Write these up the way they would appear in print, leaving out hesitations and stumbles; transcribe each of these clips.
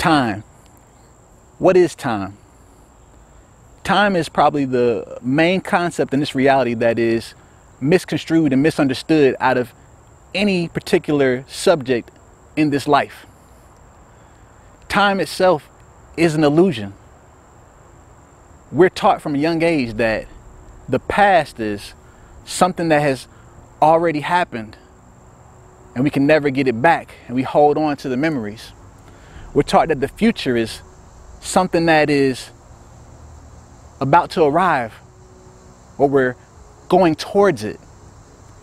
Time. What is time? Time is probably the main concept in this reality that is misconstrued and misunderstood out of any particular subject in this life. Time itself is an illusion. We're taught from a young age that the past is something that has already happened and we can never get it back, and we hold on to the memories. We're taught that the future is something that is about to arrive, or we're going towards it,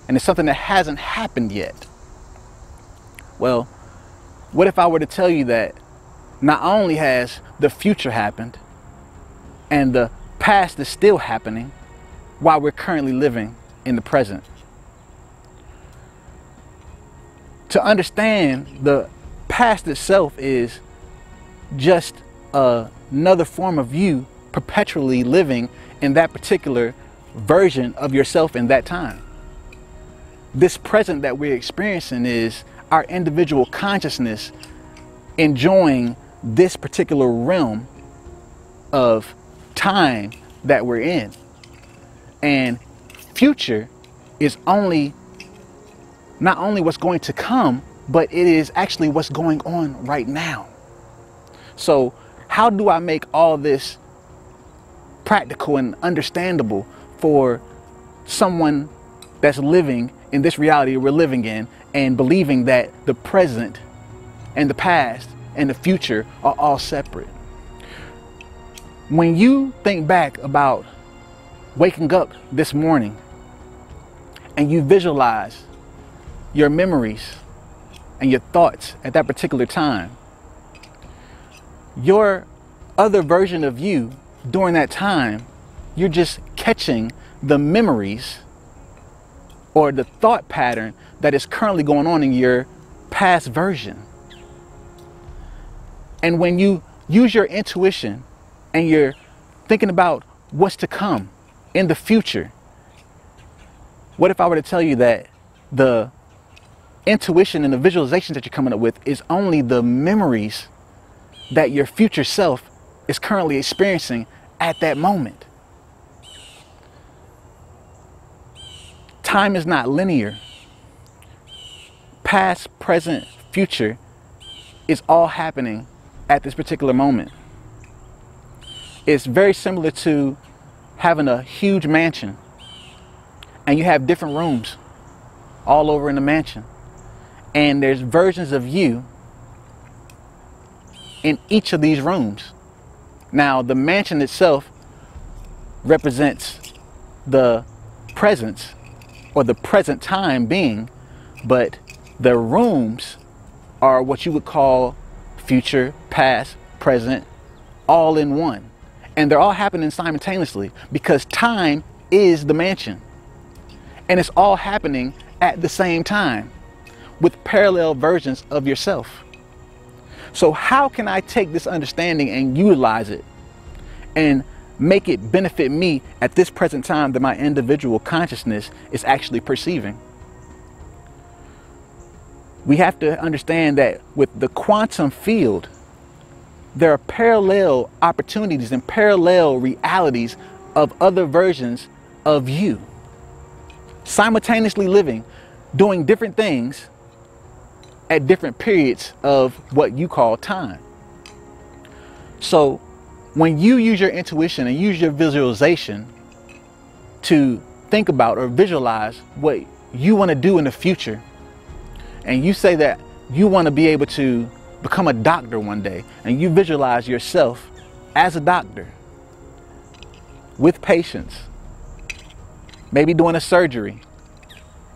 and it's something that hasn't happened yet. Well, what if I were to tell you that not only has the future happened and the past is still happening while we're currently living in the present? To understand the past itself is just another form of you perpetually living in that particular version of yourself in that time. This present that we're experiencing is our individual consciousness enjoying this particular realm of time that we're in. And future is not only what's going to come, but it is actually what's going on right now. So how do I make all this practical and understandable for someone that's living in this reality we're living in and believing that the present and the past and the future are all separate? When you think back about waking up this morning and you visualize your memories and your thoughts at that particular time, your other version of you during that time, you're just catching the memories or the thought pattern that is currently going on in your past version. And when you use your intuition and you're thinking about what's to come in the future, what if I were to tell you that the intuition and the visualizations that you're coming up with is only the memories that your future self is currently experiencing at that moment? Time is not linear. Past, present, future is all happening at this particular moment. It's very similar to having a huge mansion and you have different rooms all over in the mansion, and there's versions of you in each of these rooms. Now, the mansion itself represents the presence or the present time being, but the rooms are what you would call future, past, present, all in one. And they're all happening simultaneously because time is the mansion. And it's all happening at the same time with parallel versions of yourself. So how can I take this understanding and utilize it and make it benefit me at this present time that my individual consciousness is actually perceiving? We have to understand that with the quantum field, there are parallel opportunities and parallel realities of other versions of you, simultaneously living, doing different things at different periods of what you call time. So when you use your intuition and use your visualization to think about or visualize what you want to do in the future, and you say that you want to be able to become a doctor one day, and you visualize yourself as a doctor with patients, maybe doing a surgery,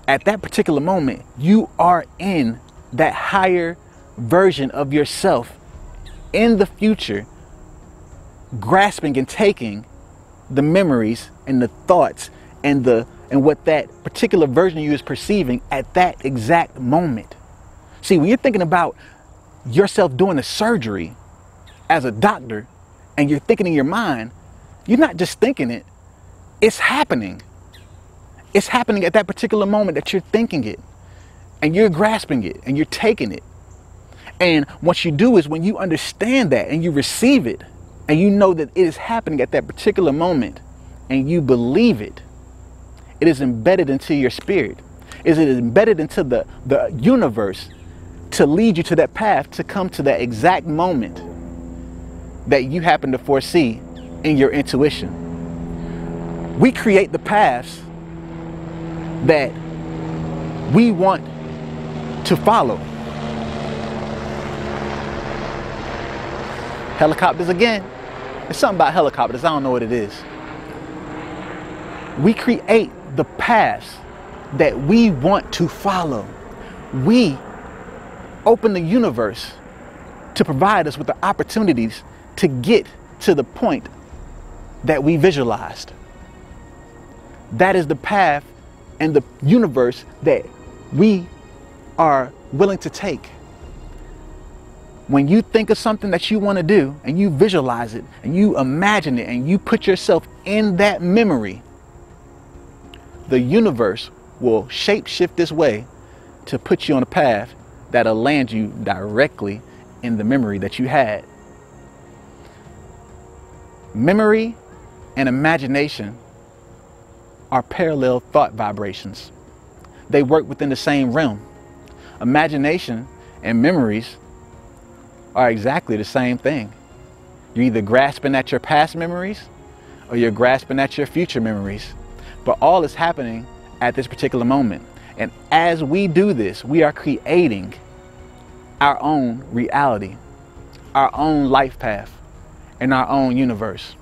at that particular moment, you are in that higher version of yourself in the future, grasping and taking the memories and the thoughts and what that particular version of you is perceiving at that exact moment. See, when you're thinking about yourself doing a surgery as a doctor and you're thinking in your mind, you're not just thinking it, it's happening. It's happening at that particular moment that you're thinking it, and you're grasping it and you're taking it. And what you do is when you understand that and you receive it and you know that it is happening at that particular moment and you believe it, it is embedded into your spirit. It is embedded into the universe to lead you to that path, to come to that exact moment that you happen to foresee in your intuition. We create the paths that we want to follow. Helicopters again. There's something about helicopters, I don't know what it is. We create the paths that we want to follow. We open the universe to provide us with the opportunities to get to the point that we visualized. That is the path and the universe that we are willing to take. When you think of something that you want to do and you visualize it and you imagine it and you put yourself in that memory, the universe will shape shift this way to put you on a path that'll land you directly in the memory that you had. Memory and imagination are parallel thought vibrations. They work within the same realm. Imagination and memories are exactly the same thing. You're either grasping at your past memories or you're grasping at your future memories. But all is happening at this particular moment. And as we do this, we are creating our own reality, our own life path, and our own universe.